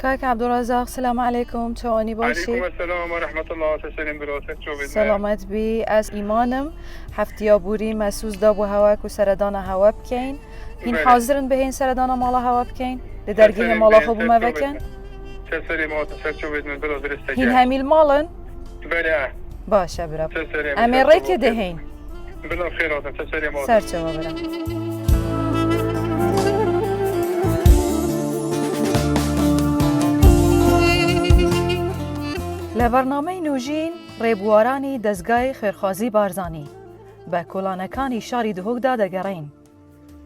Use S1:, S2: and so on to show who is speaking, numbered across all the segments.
S1: كاك عبد الرزاق السلام عليكم چۆنی باشی؟
S2: عليكم السلام ورحمة الله تسلم براسك شو بدنا
S1: سلامت بی از ایمانم هفتیا بوری مسوز دا بو هوا کو سردان هوا بکین هین
S2: بله.
S1: حاضرن به این سردان مالا هوا بکین لدرگه مالا خوب ما بکن
S2: سلامات شو بدنا برادر
S1: هین
S2: استجاب
S1: همیل مالن
S2: بله
S1: باشه برا
S2: سلام
S1: امیره که دهین
S2: بلا خيرات سلامات
S1: سرچه با برا لبرنامه نوژین ریبوارانی دزگای خیرخوازی بارزانی به کلانکانی شاری دهوگدا دگرین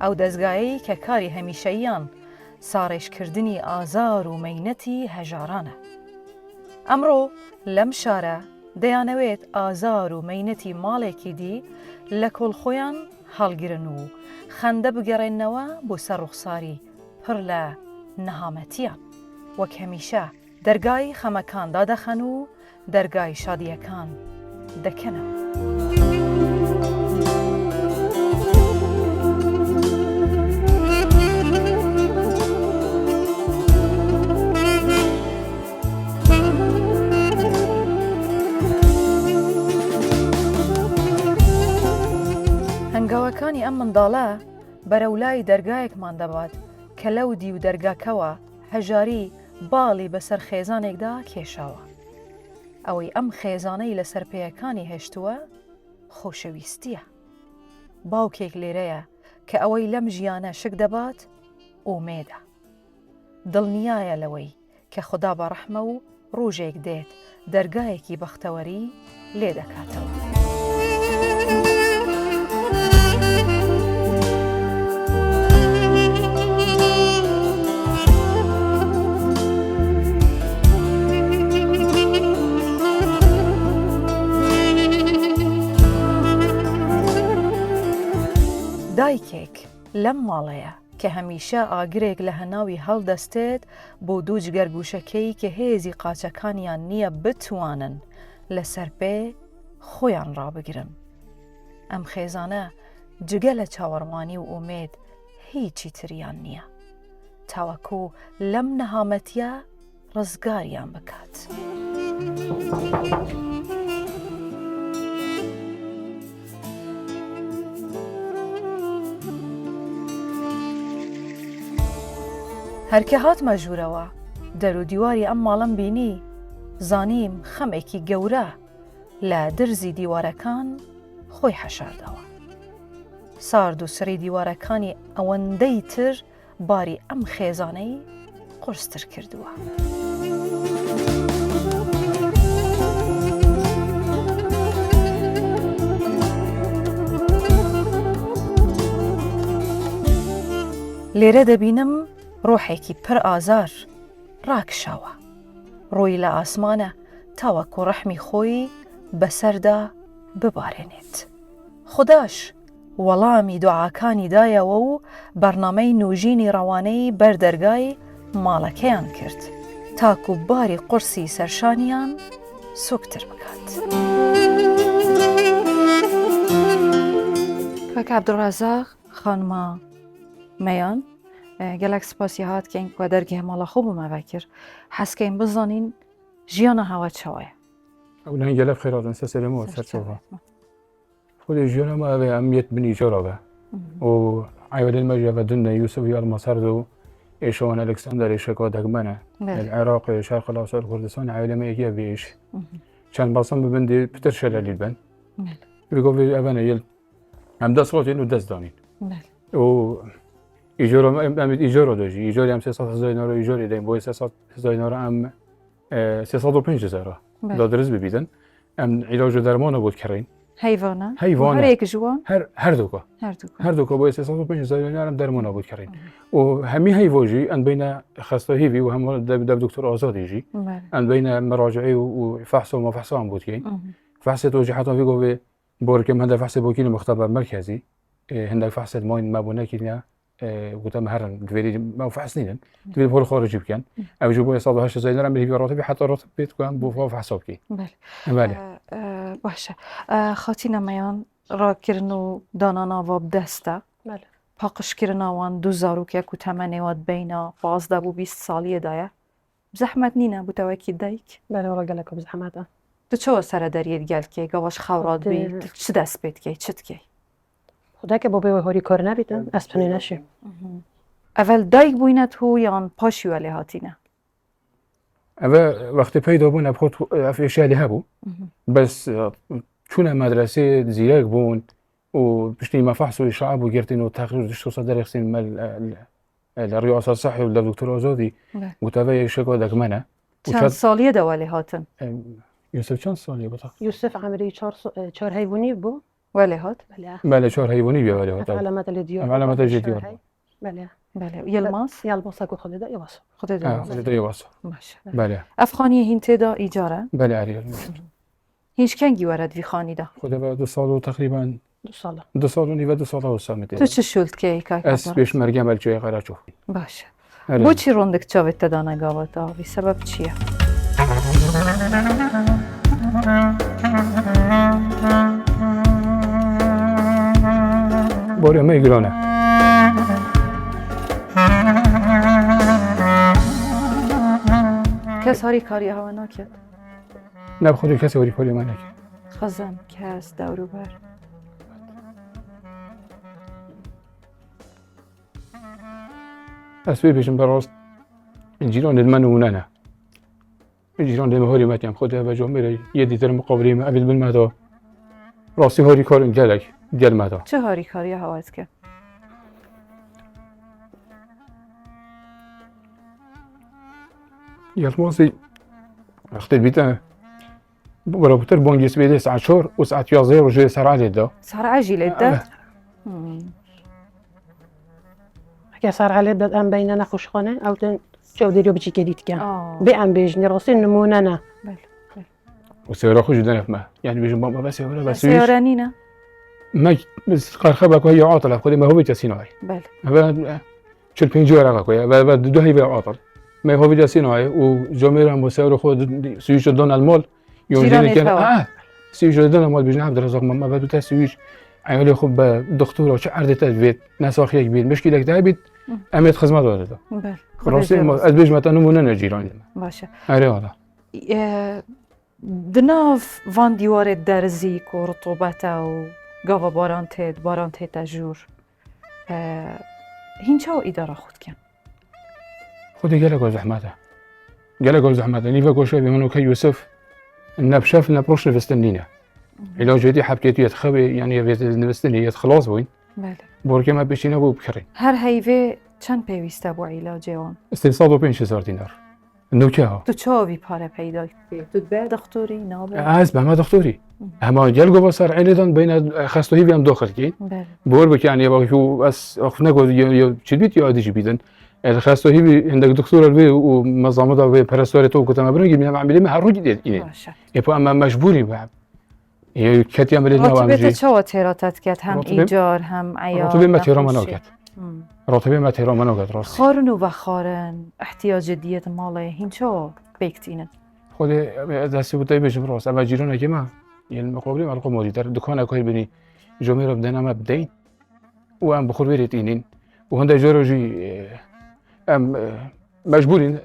S1: او دزگایی که کاری همیشهیان سارش کردنی آزار و مینتی هجارانه امرو لم شاره دیانویت آزار و مینتی مالکی دی لکل خویان هالگرنو خنده بگرین نوا بو سر رخصاری پر ل نهامتیان و کمیشه درگای خمکان داده خنو درگای شادیکان دکنه هنگاوکانی ام منداله برولای درگایک ماندباد کلودی و درگاکوا هجاری باڵی بەسەر خێزانێکدا کێشاوە ئەوەی ئەم خێزانەی لەسەر پێیەکانی هێشتووە خۆشەویستیە باوکێک لێرەیە کە ئەوەی لەم ژیانە شک دەبات ئومێدە دڵنیایە لەوەی کە خوددا بە ڕەحمە و ڕۆژێک دێت دەرگایەکی بەختەوەری لێ دەکاتەوە دایکێک لەم ماڵەیە کە هەمیشە ئاگرێک لە هەناوی هەڵدەستێت بۆ دوو جگەرگوشەکەی کە هێزی قاچەکانیان نییە بتوانن لەسەر پێ خۆیان ڕابگرن ئەم خێزانە جگە لە چاوەڕوانی و ئومێد هیچی تریان نییە تاوەکو لەم نەهامەتیە ڕزگاریان بکات هەرکە هاتمە ژوورەوە دەر و دیواری ئەم ماڵم بینی زانیم خەمێکی گەورە لە درزی دیوارەکان خۆی حەشاردەوە سارد و سری دیوارەکانی ئەوەندەی تر باری ئەم خێزانەی قورستر کردووە لێرە دەبینم ڕۆحێکی پڕ ئازار ڕاکشاوە ڕۆی لە ئاسمانە تاوەکو ڕەحمی خۆی بەسەردا ببارێنێت خودداش وەڵامی دوعاکانی دایەوە و بەرنامەی نوژینی ڕەوانەی بەردەرگای ماڵەکەیان کرد تاکو باری قورسی سەرشانیان سوکتر بکات کاک عەبدوڕەزاق خانمە مەیان گەلک سپاسی هاتکەین و دەرگێ ماڵە خۆ بوومەوە کرد حەسکەین بزانین ژیانە هاوە چاوەیە
S2: أولا جل خيرات سلامات سرتوها خود الجيران ما أبي أميت بني جربة وعيود المجد بدنا يوسف يا المصردو إيشون ألكسندر إيشكو دقمنا العراق شرق الأوسط كردستان عائلة ما يجي بيش كان بصم ببندي بترشل للبن بيقول في أبانا يل هم دس صوتين ودس دانين و إيجار أم إيجار دوجي إيجار أم 300 دينار إيجار دايم بوي 300 دينار أم 350 دادرز ببیدن ام علاج و درمان بود کرین
S1: حیوانه
S2: هر
S1: یک جوان
S2: هر دوکا با 350 دینار هم درمان بود کرین و همی هیواجی ان بین خسته هیوی و هم دب دکتر آزادی جی ان بین مراجعه و فحص و ما فحص هم بود کین فحص توجه حتی فيقو به بوركم هذا فحص بوكين مختبر مركزي هندك فحص ماين ما بناكينا وتم هرن دفيري ما فحص نيدن دفيري بقول خارجي بكن أو جبوا يصادوا هالشيء زي نرمي في راتبي حتى راتب بيت كان بوفا فحصوكي
S1: بله باشه خاطینا میان را کرنو دانانا واب دسته پاقش کرنا وان 2001 و تمنیات بینا 15 و 20 سالیه دایه زحمت نینه بو توکی دایک
S3: بله ولا گلک بزحمت
S1: تو چه سر دارید گل که گواش خوراد بی چه دست بید که چت که
S3: خدا که بابا هاری کار نبیدم اسپنی نشیم
S1: اول دایک بوینه تو یان پاشی ولی هاتینه
S2: اول وقتی پیدا بون ابخود افیش علی هبو بس چون مدرسه زیرک بون و بشتي ما فحصوا الشعب وقرتين وتقرير شو صدر يخسين مال الرئاسة الصحي ولا الدكتور أزودي وتابعي شكوى دك منه
S1: چند سالیه دوالی هاتن
S2: يوسف چند سالیه بطاق
S3: یوسف عمری چهار حیوانی بو
S1: ولی هات
S2: بله 4 حیوانی بیا ولی هات
S3: علامت الديار
S2: علامت الجديار
S3: بله
S1: بله یلماس
S3: يلبس اكو خدده يبص
S1: خودت
S2: خدته يواصل
S1: باشه
S2: بله
S1: افغانی هنته دا ایجاره
S2: بله عريال
S1: هیچ کنگی ورد وی خانی دا
S2: خدا بعد 2 سال تقريبا
S3: 2 سال
S2: 2 سال و 2 سال و سامته
S1: تو چه شولت که ای که
S2: اس بيش مرجع بالجاي قراشو
S1: باشه بو چی روندک چاوت تدانه گاواتا بی سبب چیه
S2: بوري ما يقرونه
S1: کس هاری کاری هوا ناکد
S2: نبخذ كاسه وري فولي مانك
S1: خزم کس دورو بر
S2: اسبي بيش براس الجيران المنوننا الجيران اللي هوري ماتيام خدها بجومري يدي تر مقابلي ما قبل بالمدى راسي هوري كارن جالك جال مدى
S1: چه هاری کاری هوا است که
S2: يلماسي اختي البيت برا بتر بونجيس بيدي ساعة شهر وساعة يازي رجلي سر علي دا
S1: سر عجیله ده
S3: اگه صار عليه داد ام بيننا خوشخانه او تن شو ديريو بچي كديت كان
S1: آه.
S3: بأم بيجني راسي نموننا
S1: بله
S2: وسيارة خوش جدا ما يعني بيجي بابا بس ولا بس
S1: سیاره نینه
S2: ما بس قال خبرك وهي عاطلة خدي ما هو بيجاسيناي
S1: بله
S2: هذا شو البنجو رقاك ويا بعد ده هي عاطل ما هو بيجاسيناي وجميرا مسيارة خود سويش دون المال يوجد كان سويش دون المال بيجي عبد الرزاق ما بعد تسويش عيالي خب دكتور وش عرض تجبيد ناس أخي كبير مشكلة كتابت أمد خدمة دارده
S1: بله
S2: راسي ما أدبج مثلا نمونه نجيران
S1: باشه
S2: أري هذا
S1: دناف وان دیوار درزیک و رطوبت و گاوا باران تید جور هینچه ها ایداره خود کن
S2: خودي قالك زحمته قالك زحمته نيفا كوشا بمنو كي يوسف النبشاف نبروش نفستنينا علاج جدي حبكيتو يتخبي يعني نفستني يتخلاص بوين
S1: بله
S2: بوركي ما بيشينا بو بكرين
S1: هر هیوه چند پیوسته با علاجه آن
S2: استفساد 5000 دينار النوكا ها
S1: تو چه آوی پاره پیدا تو به دکتوری نابه
S2: عايز ما دكتوري اما جلقوا بصر عينيدن بين خاصته هي بيام داخل كين
S1: بله
S2: بور بك يعني يبغى شو بس اخنا قول يا شديت يا ادي جبيدن خاصته هي عندك دكتور البي ومنظمه البي برستوريتو كنت ما برنجي ما عملي ما هروج دي
S1: باشه
S2: يبقى اما مجبوري بعد هي كتي عملنا
S1: راتبه
S2: وامجي
S1: چه ها تیراتت کرد هم ایجار هم عیار
S2: راتبه ما تيرا منوكت راتبه ما تيرا منوكت راس
S1: خارن و بخارن احتیاج دیت ماله هینچه ها بیکتینن
S2: خودي دستي بتاعي بيجي براس اما جيرونا كما يعني المقابلين على القمودي در دكان كوي بني جميره بدنا ما بدين وام بخور بيريتينين وهندا جوروجي ام مجبورين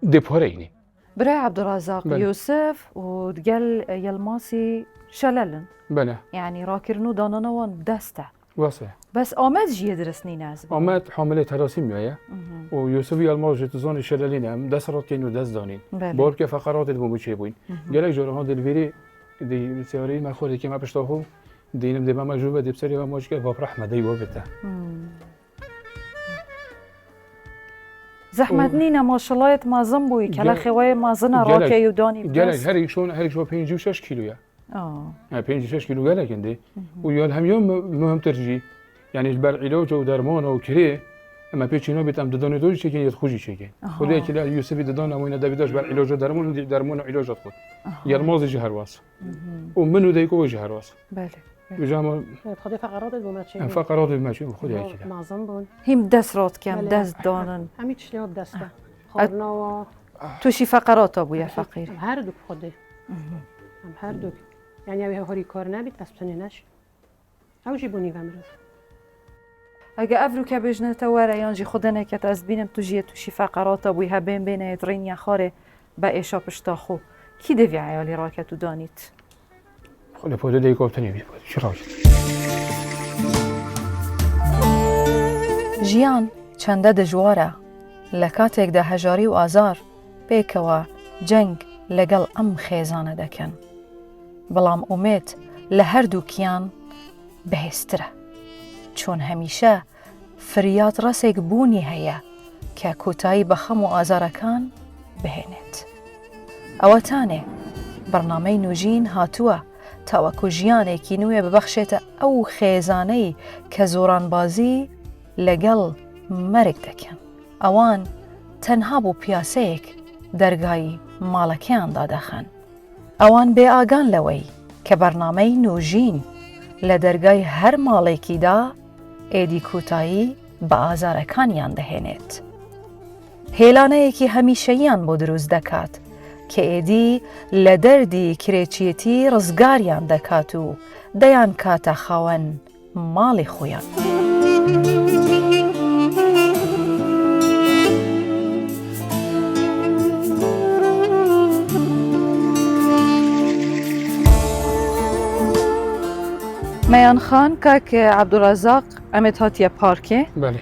S2: ديبوريني
S1: برای عبدالرزاق
S2: بله.
S1: یوسف و دگل یلماسی شللن
S2: بله
S1: يعني راكرنو دانانوان دسته
S2: واسه
S1: بس آمد جيه درسني ناز
S2: آمد حامله تراسیم وياه ويوسف الماج تزون الشلالين هم دست رات كين ودست دانين بار که فقرات دمو چه بوين گلک جوره ها دلویری دی سیاری ما خودی که ما پشتاخو دینم دی ما جوبه دی بسری و ماج که با رحمه دی و بته
S1: زحمت نينا ما شاء الله مازن بوي كلا خوي مازن راكي يوداني
S2: گلک هر شو 5 و 6 کیلو یا 5 و 6 کیلو گلک انده و یال هم یوم مهم ترجی يعني البر علاج ودرمان وكريه اما بيتشينو بيتام ددون دوج شيكين يتخوجي شيكين خدي كلا يوسف ددون وين دبيداش بر علاج ودرمان درمان وعلاج خود يرماز جهرواس ومنو ديكو جهرواس
S1: بله
S2: بجامو
S3: خدي فقرات الماتشين
S2: فقرات الماشي خدي كده
S3: معظم بون
S1: هم دست رات كم دست دانن
S3: همین چلیو دسته خورنا و
S1: توشي فقرات ابويا فقير
S3: هر دوک خودی هم هر دوک یعنی اوی هوری کار نبید اسبتنی نش او جیبونی ومرف
S1: اگه افرو که بجنه تواره یانجی خودنه که از بینم تو جیه تو شیفا قراتا بوی هبین بینه درین یا خاره با ایشا پشتاخو کی دوی عیالی را که تو دانیت؟
S2: خود پوده دیگه گفتنی بید بود چرا؟
S1: ژیان چەندە دژوارە لە کاتێکدا هەژاری و ئازار پێکەوە جەنگ لەگەڵ ئەم خێزانە دەکەن بەڵام ئومێد لە هەردووکیان بەهێزترە چۆن هەمیشە فریاد ڕەسێک بوونی هەیە کە کۆتایی بە خەم و ئازارەکان بهێنێت ئەوەتانێ بەرنامەی نوژین هاتووە تاوەکو ژیانێکی نوێ ببەخشێتە ئەو خێزانەی کە زۆرانبازی لەگەڵ مەرگ دەکەن ئەوان تەنها بۆ پیاسەیەک دەرگای ماڵەکەیاندا دەخەن ئەوان بێ ئاگان لەوەی کە بەرنامەی نوژین لە دەرگای هەر ماڵێکیدا ئێدی کوتایی بە ئازارەکانیان دەهێنێت هێلانەیەکی هەمیشەییان بۆ دروست دەکات کە ئێدی لە دەردی کرێچیەتی ڕزگاریان دەکات و دەیان کاتە خاوەن ماڵی خۆیان مەیان خان کاک عەبدوڕەزاق ئەمێت هاتیە پارکێ
S2: بله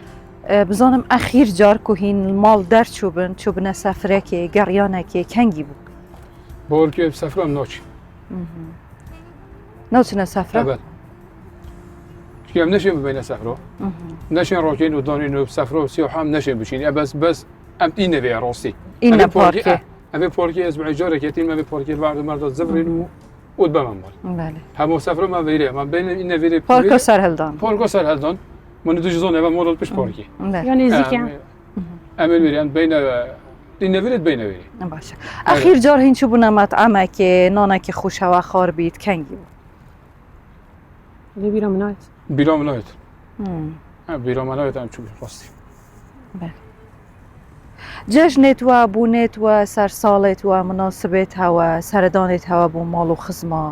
S1: بزانم ئەخیر جار کوهین ماڵ دەرچووبن چوبنە سەفرێکێ گەڕیانێکێ کەنگی بوو
S2: بۆڵکێ سەفرام ناچی
S1: ناوچنە سەفرە
S2: ئەبەت کێم نەشێن ببینە سەفرۆ نەشێن ڕۆکێن و دانین و سەفرۆ و سیۆحام نەشێن بچینی بەس ئەم ئی نەبێ ڕاستی
S1: ئینە پارکێ
S2: ئەبێ پۆرکی ئەزمعی جارێکێتین مەبێ پۆرکی بەردە مەردە زەبرین و ود بەمان ماڵ
S1: بەێ
S2: هەموو سەفرۆ ما بەیرێ ما بین ئی نەڤێرێ
S1: پارکە سەرهەڵدان
S2: پۆرکۆ سەر هەڵدان من دوژ زۆن ئەوە مۆڵ پشت پۆرکی
S3: یا نزیکیان
S2: ئەمێ وێریان بینە ئی نەڤێرێت بینەوێری
S1: باشە ئەخیر جار هین چوبوونە مەتعەمێکێ نانێکی خوشەوە خار بیت کەنگی بوو
S3: لێبیرە منایت
S2: بیرۆ منایەت بیرۆ منایەت ئەم چوو ڕاستی
S1: جەژنێت وە بوونێت وە سەرساڵێت وە مناسبێت هەوە سەردانێت هەوە بۆ ماڵ و خزما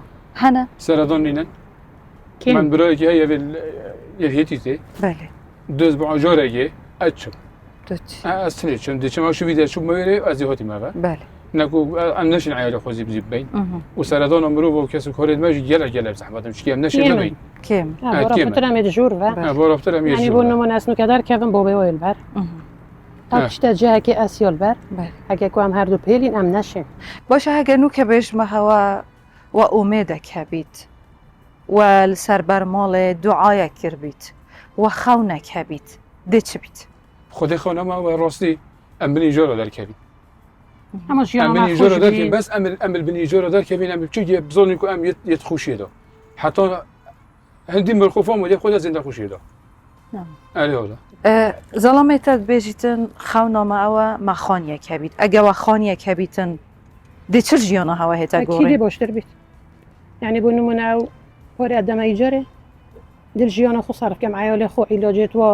S1: هەنە
S2: سەردان نینەن من برایەکی هەیە یەکێتی تێ
S1: بەێ
S2: دەست بە ئاژارێکێ ئەچم
S1: دوت
S2: ئەستنێ چم دەچم ئەو شووی دەچوو مەوێرێ ئەزی هاتی مەوە
S1: بەێ
S2: نەکو ئەم نەشین عیالە خۆزی بزی بین و سەردانە مرۆڤ و کەس و کۆرێت مەژی گەلە زەحمەتم چکیم نەشین نبین
S1: کێم
S3: بۆ دژور بە
S2: بۆ ڕفتەرم
S3: ینی بۆ نمونە سنوکەدار کەبن بۆ بێ بەر تا شتە جیاکی ئەسیۆل بەر ئەگە کوام هەردوو پێلین ئەم نەشێ
S1: باشە هەگە نوکە بێژمەهەوە و ئومێدەکە بیت و سەر بەرماڵێ دوعاە کرد و خەونەکە بیت دێ چ بیت
S2: خودی خۆنەماوە ڕاستی ئەم بنی جۆرە دەرکەبی
S3: ئەمە
S2: ئەم بنی جۆرە دەرکەین بەس ئەم بنی جۆرە دەرکەبین ئەم بچووکێ بزۆنی کو ئەم یەت خوشیێدا حتا هەندی مەرخۆفام و خۆدا زیندە خوشیێدا ئەلێوەدا
S1: زەڵامێتە بێژیتن خەونامە ئەوە مەخانیەکە بیت ئەگەوە خانیەکە بیتن دێ چ ژیانە هەوە هێتە
S3: گۆڕی باشتر بیت یعنی بۆ نمونە ئەو پۆری ئەدەمەی جەرێ دل ژیانە خۆ سەرفکەم عیالێ خۆ عیلاجێت وە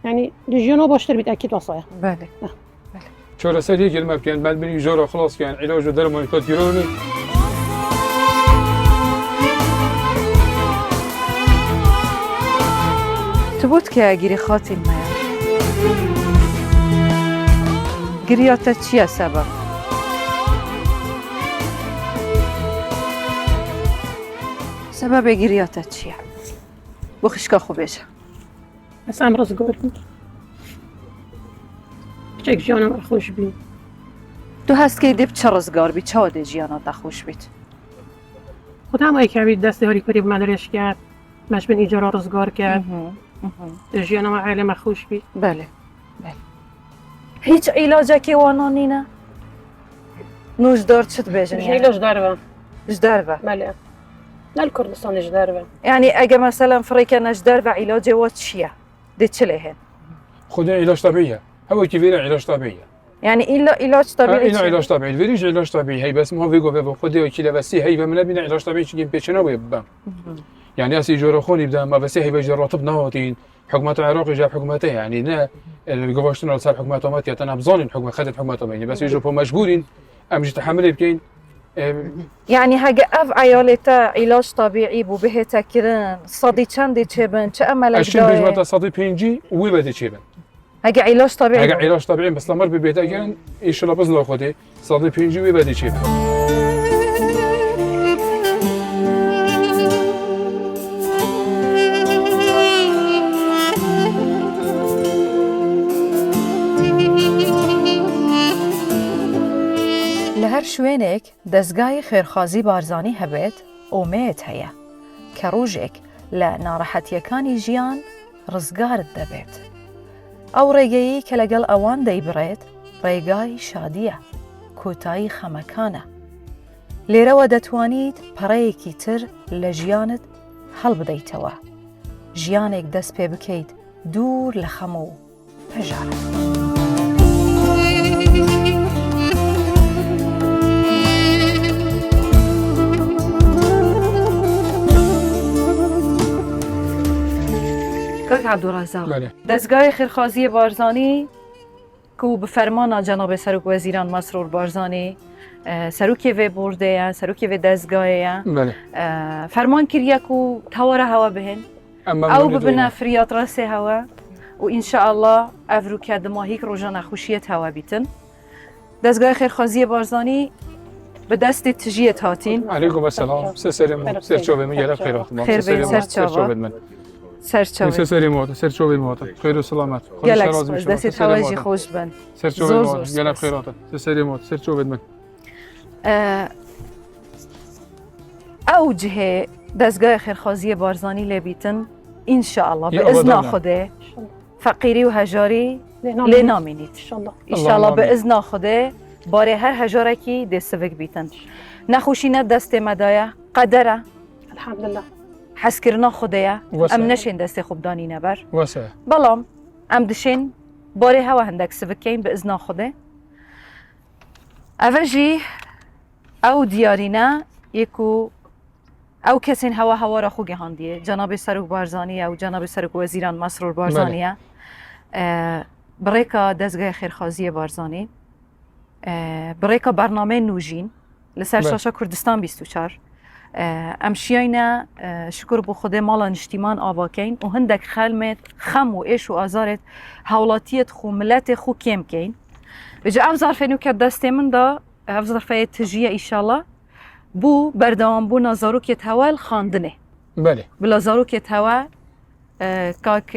S3: ینی دل ژیانە باشتر بیت ئەکی وەسایە
S1: بەێ
S2: چۆرە سەری گرمە بکەن بعد بنی جۆرە خلاصکەن عیلاج و دەرمانی تۆ دیرۆنی
S1: Tu bot که گیری خاتین مایا گریاتا چیه سبب؟ سبب گریاتا چیه؟ بو خشکا خوبیشه
S3: بەس ئەم ڕزگار بوو کچێک ژیانم خۆش بی
S1: تو هست که دیب چه رزگار بی چه ده جیانا دا خوش بید؟
S3: خود همایی که بید دستی هاری کاری بمدرش کرد مش بین ایجارا رزگار کرد ژیانم عیلم خوش بی
S1: بله هیچ علاجه که وانانی نه؟ نوجدار چت بیجن
S3: مش علاج داره
S1: جدار با
S3: بله نه کردستان جداره
S1: يعني اگه مثلا فريكا نجدار و علاج و چیه؟ ده چه لهن؟
S2: خود علاج طبيعي هو كيفير علاج طبيعي
S1: يعني إلا علاج طبيعي
S2: إلا علاج طبيعي الفيروس علاج طبيعي هي بس ما فيجو في خده كده بس هي بمن بين علاج طبيعي شيء بيشنا ويبقى يعني أسي جرخوني بدأ ما بس هي بيجرطب نهاتين حكومة العراق جاب حكومته يعني نا الجواشتنا صار حكومته ما تيتنا بظالم حكومة خدت حكومته يعني بس يجوا مجبورين أم يتحملوا بكين
S1: يعني هاجا اف عيالتا علاج طبيعي بو بهتا كرن صدي چندي چبن چه عملك
S2: اشين
S1: داي
S2: بجمتا صدي بينجي ويبدي چيبن
S1: هاجا علاج طبيعي
S2: هاجا علاج طبيعي بس لمر ببيتا كان إيش بزن أخذي صدي بينجي ويبدي چيبن
S1: لهر شوێنێک دەستگای خێرخوازی بارزانی هەبێت ئۆمێت هەیە کە ڕۆژێک لە ناڕەحەتیەکانی ژیان ڕزگارت دەبێت. ئەو ڕێگەیی کە لەگەڵ ئەوان دەیبڕێت ڕێگای شادیە، کۆتایی خەمەکانە. لێرەوە دەتوانیت پەڕەیەکی تر لە ژیانت هەڵبدەیتەوە، ژیانێک دەست پێ بکەیت دوور لە خەم و پەژارە. کاک عبدالرزاق دەستگای خێرخوازی بارزانی کە و بە فەرمانە جەنابێ سەرۆک وەزیران مەسرور بارزانی سەرۆکی vê بردەیە سەرۆکی vê دەستگایەیە فەرمان کردیەک و تەوەرە هەوا بهێن ئەو ببنە فریات ڕاستێ هەوە و ئینشاءالله ئەڤروکە دماهیک ڕۆژە نەخۆشیەت هەوا بیتن دەستگای خێرخوازی بارزانی بە دەستی تژیەت هاتین
S2: علیکم السلام سەرچۆبێ من گەلە خێراتم
S1: خێر بێ سەرچاوە سەرچاوێ
S2: سەری مۆتە سەرچۆبێ مۆتە خێر و سەلامەت
S1: دەستێت هەواژی خۆش بن
S2: گەلە خێراتە سەری مۆت سەرچۆبێت من
S1: ئەو جهێ دەستگای خێرخوازی بارزانی لێبیتن ئینشاءالله بإذن خودێ فەقیری و هەژاری لێ نامینیت ئینشاءالله بإذن خودێ بارێ هەر هەژارێکی دێسڤک بیتن نەخۆشینە دەستێ مەدایە قەدەرە
S3: الحمدلله
S1: حەزکردنا خودەیە ئەم نەشێن دەستێ خوبدانی نەبەر
S2: وەسە
S1: بەڵام ئەم دشێن بارێ هەوە هەندێک سڤکەین بإذن خودێ ئەڤەژی ئەو دیارینە یەک و ئەو کەسین هەوا هەوارە خو گەهاندیە جەنابێ سەرۆک بارزانیە و جەنابێ سەرۆک وەزیران مەسرور بارزانیە بڕێکە دەستگای خێرخوازیە بارزانی بڕێکە بەرنامەی نوژین لەسەر شاشە کوردستان 24 ئەم شیاینە شکر بۆ خودێ ماڵە نیشتیمان ئاواکەین و هەندێک خەلمێت خەم و ئێش و ئازارێت هەوڵاتیەت خو ملەتێ خو کێمکەین بجا ئەو زارفێن و کە دەستێ مندا ئەو زارفەیە تژیە ئیشاڵە بوو بەردەوامبوونا زارۆکێت هەوە خاندنێ بلا زارۆکێت هەوە کاک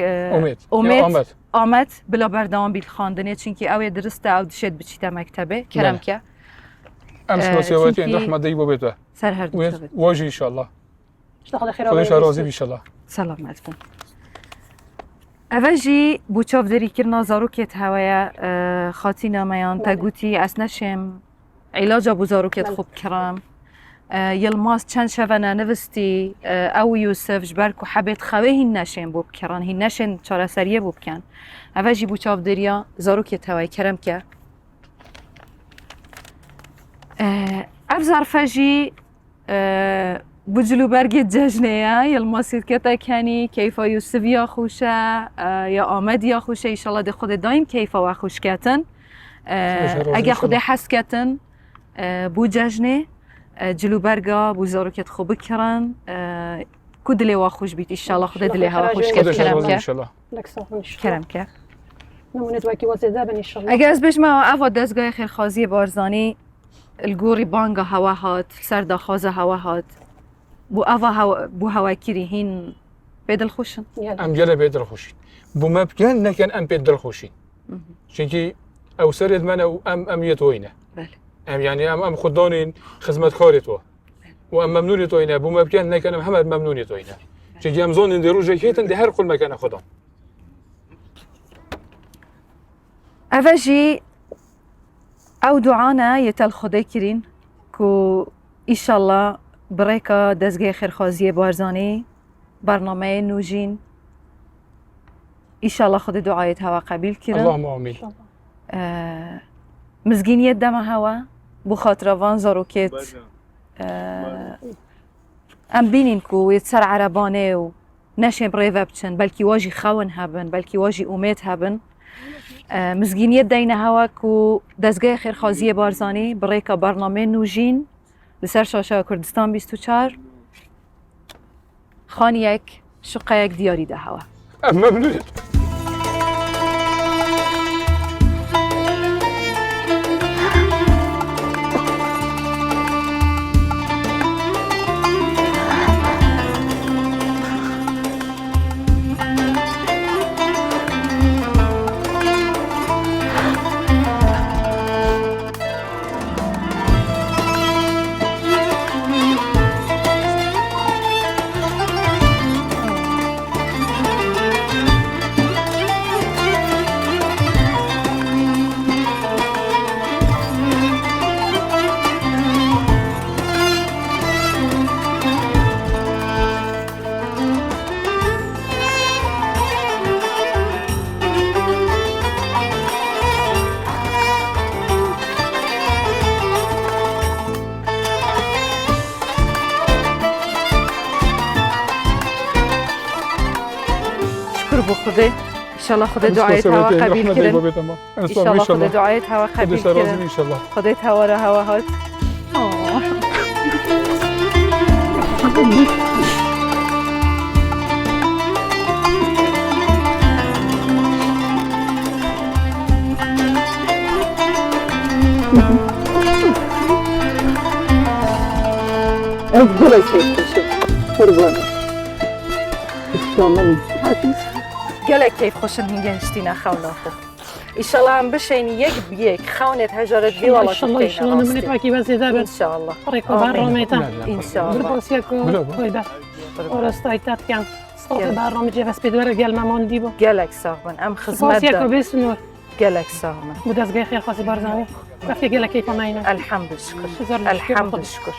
S1: ئومێد ئامەد بلا بەردەوام بیت خاندنێ چونکی ئەوێ درستە ئەو دشێت بچیتە مەکتەبێ کەرەمکە
S2: ئەم سپاسیەوەتی ڕەحمەدەی بۆ بێتە
S1: سەر هەر
S2: واژی ئینشاءالله خۆش ڕازی بیشەڵە
S1: سەلامەت بن ئەڤەژی بوو چاودێریکردنا زارۆکێت هەوەیە خاتینەمەیان تەگوتی ئەس نەشێم عیلاجە بوو زارۆکێت خوب کڕم یلماس چەند شەڤەنە نوستی ئەو یوسف ji ber ku hebێت xewê hîn neşên bû bikirin hîn neşên çareseriye bû bikin ev jî bû çavdêriya zarokê hewayê keremke ev zarfe jî bu cilûbergê cejnê ye yilmasîtketek henî keyfa Yusuf ya xweş e ya Amed ya xweş e îşallah dê Xwedê daîm keyfa we xweş ketin eger Xwedê hez ketin bû cejnê جلوبرگا بو زارۆکێت خۆ بکڕن کو دلێ وا خۆش بیت ئیشاڵڵا خودێ دلێ هەوا خۆشکێت کەرەمکە ئەگەر ئەس بێژمەوە ئەوە دەستگای خێرخوازی بارزانی الگۆڕی بانگە هەوا هات سەرداخوازە هەوا هات بۆ ئەوە بۆ هەواکیری هین پێ دڵخۆشن
S2: ئەم گەلە بێ دڵخۆشین بوومە بکەن نەکەن ئەم پێ دڵخۆشین چونکی ئەو سەرێت منە و ئەم یەت وینە ئەم یانی ئەم خوددانین خزمەتکارێتەوە و ئەم مەمنونی تۆینە بوومە بکەن نەکەنم هەمە مەمنونی تۆینە چونکی ئەم زۆنین دێ ڕۆژێک هێتن دێ هەر قولمەکەنە خوددان
S1: ئەڤەژی ئەو دوعانە یەتەل خودەی کرین کو ئیشاڵڵا بڕێکە دەستگای خێرخوازیە بارزانی بەرنامەیە نوژین ئیشاڵڵا خودی دوعایەت هەوا قەبیل کرن
S2: اللهم ئامین
S1: مزگینیەت دەمە هەوە بۆ خاترەوان زارۆکێت ئەم بینین کو وێت سەر عەرەبانێ و نەشێن ڕێڤە بچن بەلکی واژی خەون هەبن بەلکی واژی ئومێد هەبن مزگینیەت دەینە هەوە و دەستگای خێرخوازیە بارزانی بڕێکە بەرنامەی نوژین لسر شاشه کردستان 24 خانیک شقایک دیاری ده هوا
S2: ممنون.
S1: شکر بو خوده انشالله خدا دعایت هوا قبیل کرن انشالله خدا دعایت هوا قبیل کرن خدا هوا را هوا هات
S4: أفضل شيء قربانة إسلامي
S1: گلک کیف خوشم هنگه هشتینا خونا خو انشالله هم بشین یک بیک خونت هجارت بی والا
S3: ان شاء الله ان شاء الله نمني باكي بس يذهب
S1: انشالله
S3: ريكو باروميتا
S1: انشالله
S3: بالبوسيكو كويدا ورستايتات كان صوت باروم جيفاس بدور قال مامان ديبو
S1: گلک ساغبن ام خدمت
S3: بوسيكو
S1: دار
S3: بس نور
S1: گلک ساغبن
S3: بدز غير خير خاصي بارزاني وقت قال لك كيف ماينا
S1: الحمد شکر الحمد شکر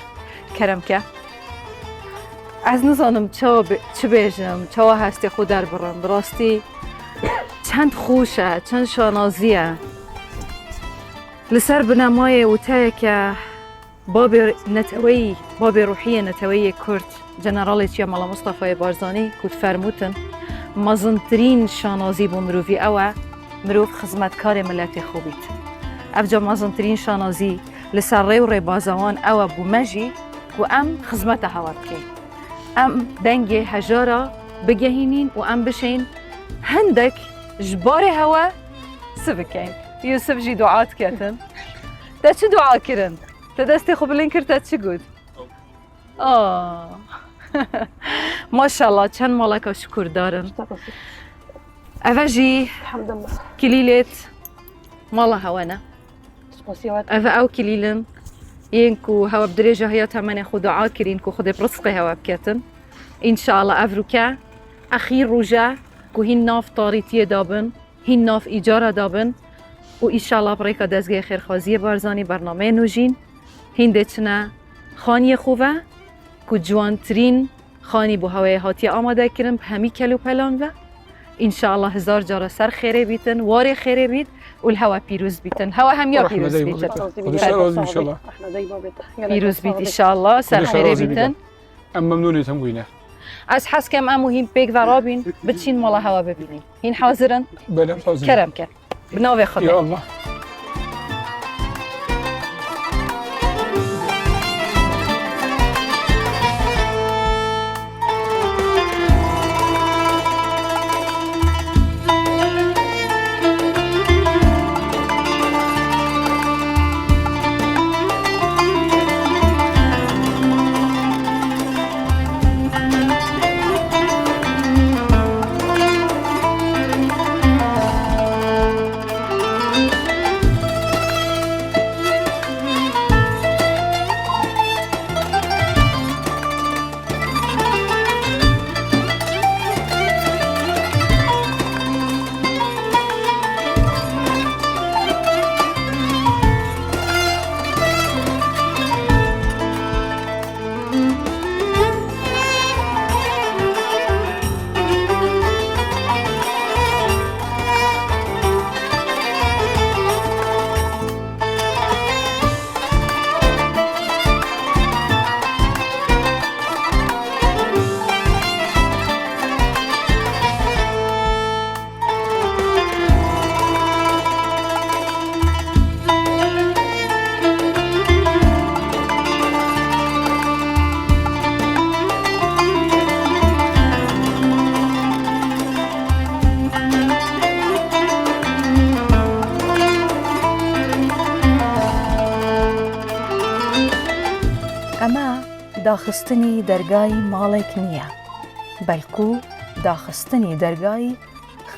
S1: کرم که از نزانم چه بیجم چه هستی خود در برم براستی چند خوشه چند شانازیه لسر بنمای وتای که باب نتوی باب روحی نتوی کرد جنرالیتیا مالا مصطفی بارزانی کود فرموتن مازنترین شانازی بو مروفی اوه مروف خدمتکار ملت خوبیت افجا مازنترین شانازی لسر ری و ری بازوان اوه بو مجی و ام خدمت هوا بکن ام دنگ هجارا بگهینین و ام بشین هندک جبار هوا سبکین یوسف جی دعات کردن تا چه دعا کردن تا دستی خوب لین کرد تا چه گود ماشاءالله چند مالکا شکر دارن اوه جی
S3: الحمد لله
S1: کلیلت مالا هوانا
S3: سپاسیات
S1: اوه او کلیلن اینکو هوا بدرجه هیا تمن خود دعا کرین کو خود برزق هوا بکتن ان شاء الله افروکا اخیر روجا کو هین ناف طاریتی دابن هین ناف ایجاره دابن و ان شاء الله برای که دزگه خیرخوازی بارزانی برنامه نوجین هین دچنا خانی خوبه کو جوانترین خانی بو هوای هاتی آماده کرن همی کلو پلان و ان شاء الله هزار جاره سر خیره بیتن وار خیره بیت و الهوا پیروز بیتن هوا هم یا پیروز بیتن پیروز بیت ان شاء الله سر خیره بیتن
S2: ام ممنونی تموینه
S1: از حس کم ام مهم پیک و رابین بچین مالا هوا ببینین هین حاضرن
S2: بله حاضر
S1: کرم که بناوی
S2: یا
S1: خدا
S2: الله
S1: داخستنی دەرگای ماڵێک نییە، بەلکو داخستنی دەرگای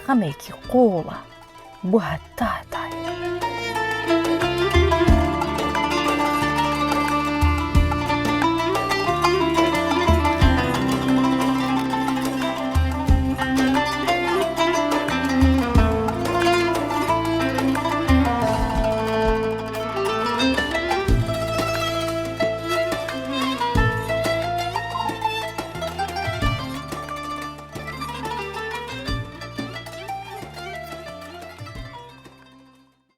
S1: خەمێکی قوڵە بۆ هەتا هەتای.